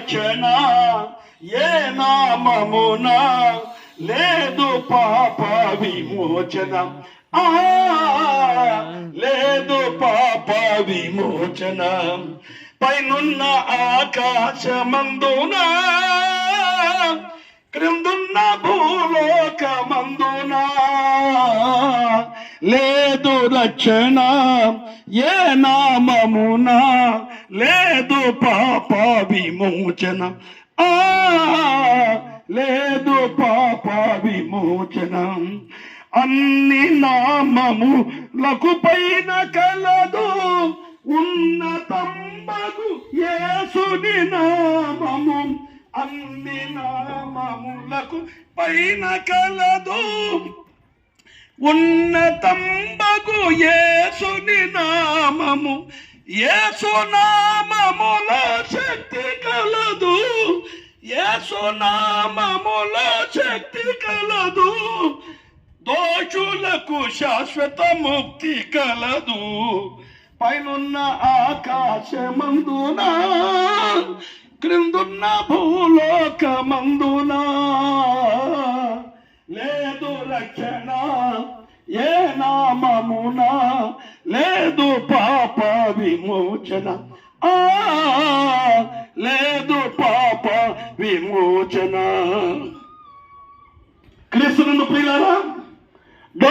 రక్షణ ఏ నామమున లేదు పాప విమోచన లేదు పాప విమోచన పైనున్న ఆకాశమందున క్రిందున్న భూలోకమందున లేదు రక్షణ ఏ నామమున లేదు పాప విమోచన లేదు పాప విమోచన అన్ని నామములకు పైన కలదు ఉన్నతంబగు యేసుని నామము అన్ని నామములకు పైన కలదు ఉన్నతంబగు యేసుని నామము యేసు నామముల శక్తి కలదు యేసు నామముల శక్తి కలదు దోషులకు శాశ్వత ముక్తి కలదు పైనున్న ఆకాశమందున క్రిందున్న భూలోకమందున లేదు రక్షణ ఏ నామమున లేదు పాప విమోచన లేదు పాప విమోచన. క్రీస్తునందు ప్రియులారా,